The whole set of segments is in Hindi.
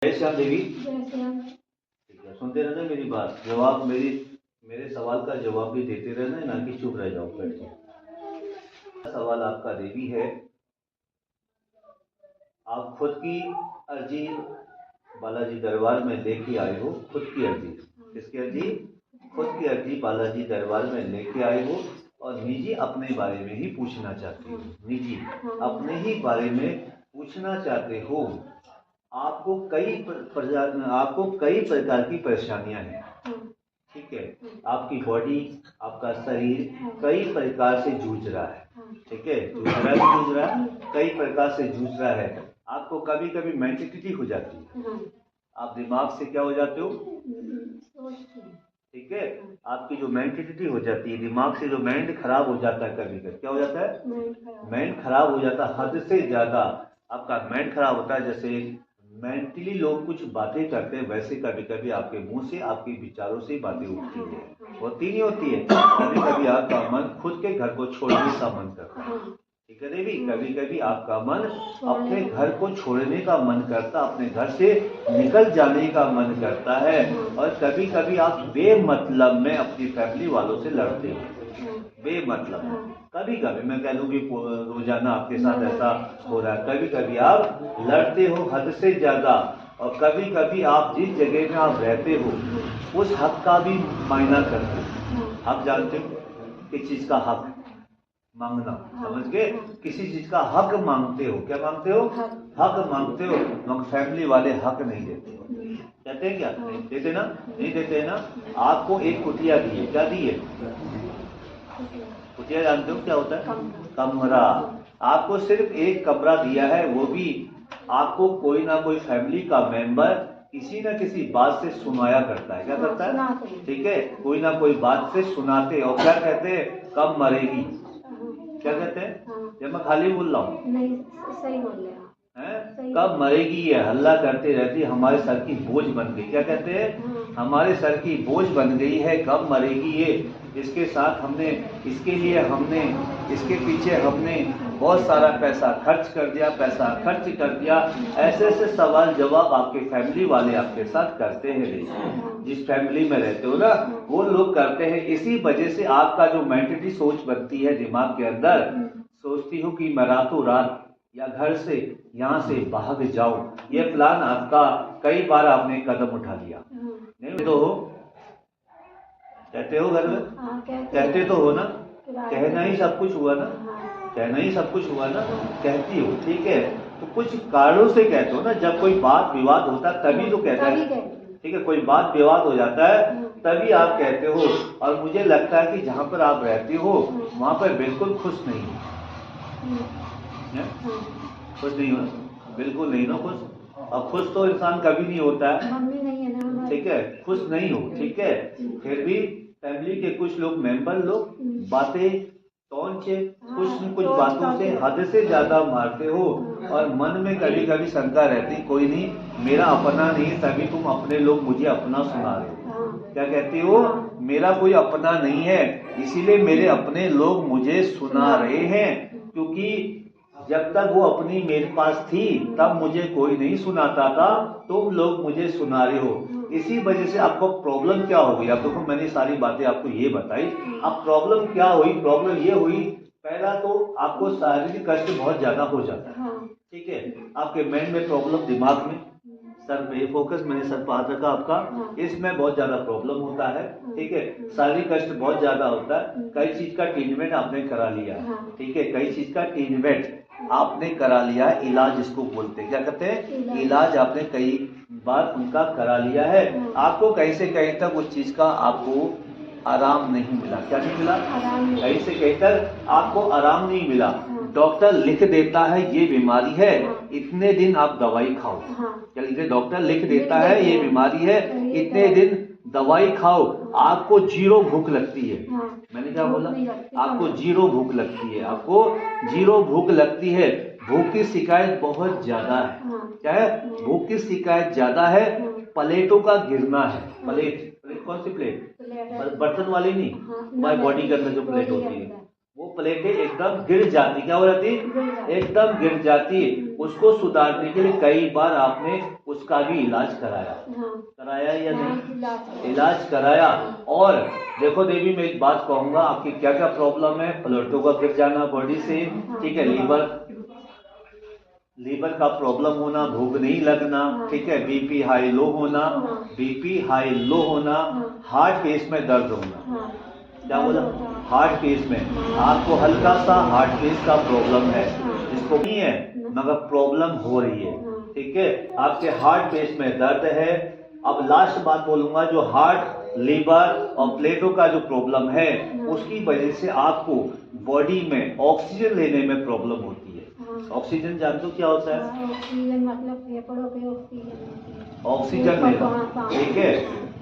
जय श्याम देवी। जय श्याम। ठीक है, सुनते रहना मेरी बात, जवाब मेरे सवाल का जवाब भी देते रहना, ना कि चुप रह जाओ बैठ जाओ। सवाल आपका देवी है, आप खुद की अर्जी बालाजी दरबार में लेके आए हो, खुद की अर्जी। किसकी अर्जी? खुद की अर्जी बालाजी दरबार में लेके आए हो और निजी अपने बारे में ही पूछना चाहते हो, निजी अपने ही बारे में पूछना चाहते हो। आपको कई प्रकार की परेशानियां हैं, ठीक है। आपकी बॉडी, आपका शरीर कई प्रकार से जूझ रहा है, ठीक है। जूझ रहा है, कई प्रकार से जूझ रहा है। आपको कभी कभी मेंटलिटी हो जाती है, आप दिमाग से क्या हो जाते हो, ठीक है। आपकी जो मेंटलिटी हो जाती है, दिमाग से जो माइंड खराब हो जाता है, कभी कभी क्या हो जाता है, माइंड खराब हो जाता है, हद से ज्यादा आपका माइंड खराब होता है। जैसे मेंटली लोग कुछ बातें करते हैं, वैसे कभी कभी आपके मुंह से, आपके विचारों से बातें उठती है, होती नहीं होती है। कभी कभी आपका मन खुद के घर को छोड़ने का मन करता है, ठीक है देवी। कभी कभी आपका मन अपने घर को छोड़ने का मन करता, अपने घर से निकल जाने का मन करता है। और कभी कभी आप बेमतलब में अपनी फैमिली वालों से लड़ते हो, बेमतलब। कभी कभी मैं कह दूं कि रोजाना आपके साथ ऐसा हो रहा है। कभी कभी आप लड़ते हो हद से ज्यादा, और कभी कभी आप जिस जगह में आप रहते हो उस हक का भी मायना करते हो। आप जानते हो किस चीज का हक मांगना, समझ गए? किसी चीज का हक मांगते हो, क्या मांगते हो? हक मांगते हो। मगर फैमिली वाले हक नहीं देते, कहते हैं क्या? नहीं देते ना, नहीं देते ना। आपको एक कुटिया दी है, क्या दी है? कुटिया जानते हो क्या होता है? कमरा। आपको सिर्फ एक कमरा दिया है, वो भी आपको कोई ना कोई फैमिली का मेंबर किसी न किसी बात से सुनाया करता है। क्या करता है? ठीक है, कोई ना कोई बात से सुनाते। और क्या कहते हैं? कब मरेगी, क्या कहते हैं? जब मैं खाली बोल रहा हूँ, नहीं सही बोल रहे हैं? कब मरेगी, ये हल्ला करते रहती, हमारे सर की बोझ बन गई। क्या कहते हैं? हमारे सर की बोझ बन गई है, कब मरेगी ये। इसके साथ हमने, इसके लिए हमने, इसके पीछे हमने बहुत सारा पैसा खर्च कर दिया, पैसा खर्च कर दिया। ऐसे ऐसे सवाल जवाब आपके फैमिली वाले आपके साथ करते हैं। जिस फैमिली में रहते हो ना, वो लोग करते हैं। इसी वजह से आपका जो मेंटलिटी सोच बनती है दिमाग के अंदर, सोचती हो कि मैं रातों रात या घर से, यहाँ से भाग जाऊं। ये प्लान आपका कई बार आपने कदम उठा लिया, नहीं तो हो? कहते हो घर में? कहते तो हो ना? कहना ही सब कुछ हुआ ना, कहना ही सब कुछ हुआ ना, कहती हो, ठीक है। तो कुछ कारणों से कहते हो ना। जब कोई बात विवाद होता है तभी तो कहता है, ठीक है। कोई बात विवाद हो जाता है तभी आप कहते हो। और मुझे लगता है कि जहाँ पर आप रहते हो वहाँ पर बिल्कुल खुश नहीं हो, खुश नहीं हो, बिल्कुल नहीं हो खुश। और खुश तो इंसान कभी नहीं होता है, ठीक है। खुश नहीं हो, ठीक है। फिर भी फैमिली के कुछ लोग, मेंबर लोग बातें तौन से कुछ बातों से हद से ज्यादा मारते हो। और मन में कभी कभी शंका रहती, कोई नहीं, मेरा अपना नहीं, तभी तुम अपने लोग मुझे अपना सुना रहे हो। क्या कहती हो? मेरा कोई अपना नहीं है, इसीलिए मेरे अपने लोग मुझे सुना रहे हैं। क्योंकि जब तक वो अपनी मेरे पास थी तब मुझे कोई नहीं सुनाता था, तुम लोग मुझे सुना रहे हो। इसी वजह से आपको प्रॉब्लम क्या हो गई? अब देखो, मैंने सारी बातें आपको ये बताई। अब प्रॉब्लम क्या हुई? प्रॉब्लम ये हुई, पहला तो आपको शारीरिक कष्ट बहुत ज्यादा हो जाता है, ठीक है। आपके माइंड में प्रॉब्लम, दिमाग में, सर पे फोकस, मैंने सर पर हाथ रखा आपका, इसमें बहुत ज्यादा प्रॉब्लम होता है, ठीक है। शारीरिक कष्ट बहुत ज्यादा होता है। कई चीज का ट्रीटमेंट आपने करा लिया, ठीक है। कई चीज का ट्रीटमेंट आपने करा लिया, इलाज इसको बोलते हैं, क्या कहते हैं? इलाज आपने कई बार उनका करा लिया है। आपको कहीं से कहीं तक उस चीज का आपको आराम नहीं मिला। क्या नहीं मिला? कहीं से कहीं तक आपको आराम नहीं मिला। डॉक्टर लिख देता है ये बीमारी है, इतने दिन आप दवाई खाओ। क्या लिखते? डॉक्टर लिख देता है ये बीमारी है, इतने दिन दवाई खाओ। आपको जीरो भूख लगती है। मैंने क्या बोला? आपको जीरो भूख लगती है, आपको जीरो भूख लगती है। भूख की शिकायत बहुत ज्यादा है। क्या है? भूख की शिकायत ज्यादा है। प्लेटों का गिरना है। प्लेट, प्लेट कौन सी प्लेट? बर्तन वाली नहीं, हमारी बॉडी के अंदर जो प्लेट होती है वो प्लेटें एकदम गिर जाती, क्या हो जाती, एकदम गिर जाती। उसको सुधारने के लिए कई बार आपने उसका भी इलाज कराया, कराया या नहीं, इलाज कराया। और देखो देवी, मैं एक बात कहूंगा, आपकी क्या क्या प्रॉब्लम है, प्लेटों का गिर जाना बॉडी से, ठीक है, लीवर का प्रॉब्लम होना, भूख नहीं लगना, ठीक है, बीपी हाई लो होना, बीपी हाई लो होना, हार्ट केस में दर्द होना, क्या बोला, हार्ट केस में आपको हल्का सा हार्ट केस का प्रॉब्लम है, जिसको नहीं है मगर प्रॉब्लम हो रही है, ठीक है, आपके हार्ट केस में दर्द है। अब लास्ट बात बोलूंगा, जो हार्ट, लीवर और प्लेटों का जो प्रॉब्लम है, उसकी वजह से आपको बॉडी में ऑक्सीजन लेने में प्रॉब्लम होती है। ऑक्सीजन जानते हो क्या होता है, ऑक्सीजन मतलब फेफड़ों पे ऑक्सीजन लेना, ठीक है,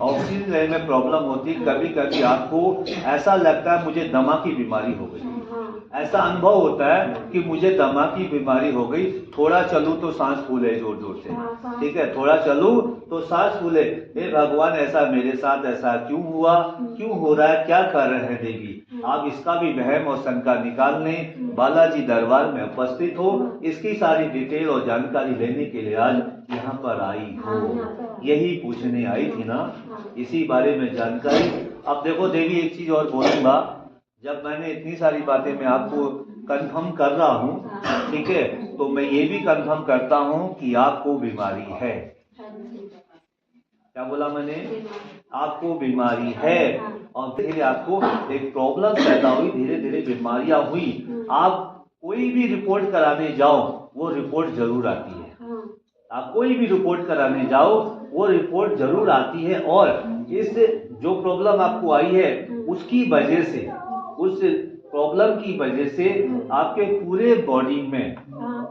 ऑक्सीजन लेने में प्रॉब्लम होती है। कभी कभी आपको ऐसा लगता है मुझे दमा की बीमारी हो गई, ऐसा अनुभव होता है कि मुझे दमा की बीमारी हो गई, थोड़ा चलूं तो सांस फूले जोर जोर से, ठीक है, थोड़ा चलूं तो सांस फूले। हे भगवान, ऐसा मेरे साथ ऐसा क्यों हुआ, क्यों हो रहा है, क्या कर रहे हैं देवी, आप इसका भी वहम और शंका निकाल लें, बालाजी दरबार में उपस्थित हो, इसकी सारी डिटेल और जानकारी लेने के लिए आज यहाँ पर आई हो, यही पूछने आई थी ना, इसी बारे में जानकारी। अब देखो देवी, एक चीज और बोलूंगा, जब मैंने इतनी सारी बातें मैं आपको कंफर्म कर रहा हूँ, ठीक है, तो मैं ये भी कंफर्म करता हूँ कि आपको बीमारी है। क्या बोला मैंने, आपको बीमारी है, और धीरे आपको एक प्रॉब्लम पैदा हुई, धीरे धीरे बीमारियां हुई। आप कोई भी रिपोर्ट कराने जाओ, वो रिपोर्ट जरूर आती है, आप कोई भी रिपोर्ट कराने जाओ, वो रिपोर्ट जरूर आती है। और इस जो प्रॉब्लम आपको आई है, उसकी वजह से, उस प्रॉब्लम की वजह से आपके पूरे बॉडी में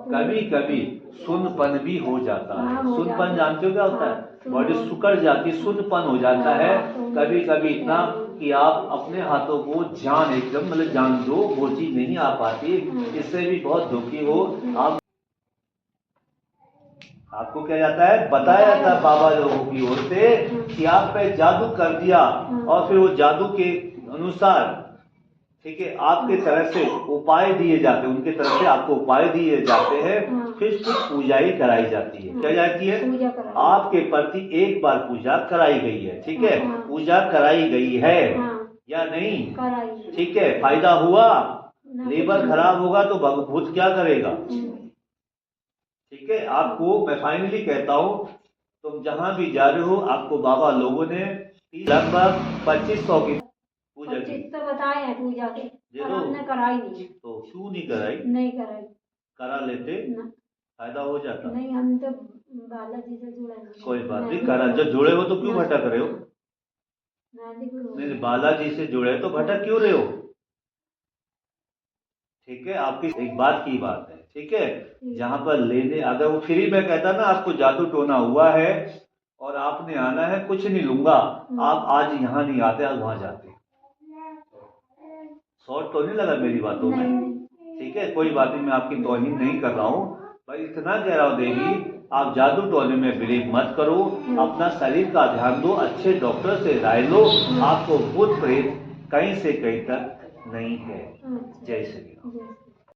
कभी कभी सुन्नपन भी हो जाता है। सुन्नपन जानते हो क्या होता है, बॉडी सुकड़ जाती, सुन्नपन हो जाता है कभी कभी, इतना कि आप अपने हाथों को जान एकदम मतलब जान दो, वो चीज नहीं आ पाती, इससे भी बहुत दुखी हो आप। आपको क्या जाता है, बताया जाता है बाबा लोगों की ओर से कि आप पे जादू कर दिया, और फिर वो जादू के अनुसार, ठीक है, आपके तरफ से उपाय दिए जाते हैं, उनके तरफ से आपको उपाय दिए जाते हैं, फिर कुछ पूजाई कराई जाती है। क्या जाती है, आपके प्रति एक बार पूजा कराई गई है, ठीक है, पूजा कराई गई है या नहीं, ठीक है, फायदा हुआ, लीवर खराब होगा तो भूत क्या करेगा, ठीक है। आपको मैं फाइनली कहता हूँ, तुम जहां भी जा रहे हो, आपको बाबा लोगों ने लगभग 2500 की पूजा की, तो बताए हैं पूजा के, पर हमने कराई नहीं। तो क्यों नहीं कराई, नहीं कराई, करा लेते फायदा हो जाता। नहीं, हम तो बालाजी से जुड़े हैं। कोई बात नहीं, करा, जब जुड़े हो तो क्यों भटक रहे हो, नहीं, बालाजी से जुड़े तो भटक क्यों रहे हो, ठीक है। आपकी एक बात की बात है, ठीक है, जहाँ पर लेने, अगर वो फ्री में कहता ना आपको जादू टोना हुआ है और आपने आना है, कुछ नहीं लूंगा, आप आज यहाँ नहीं आते, आज वहां जाते, शॉर्ट तो नहीं लगा मेरी बातों में, ठीक है, कोई बात नहीं, मैं आपकी तौहीन नहीं कर रहा हूँ, भाई इतना कह रहा हूँ देवी, आप जादू टोने में बिलीव मत करो, अपना शरीर का ध्यान दो, अच्छे डॉक्टर से राय लो, आपको भूत प्रेत कहीं से कहीं तक नहीं है। जय श्री राम।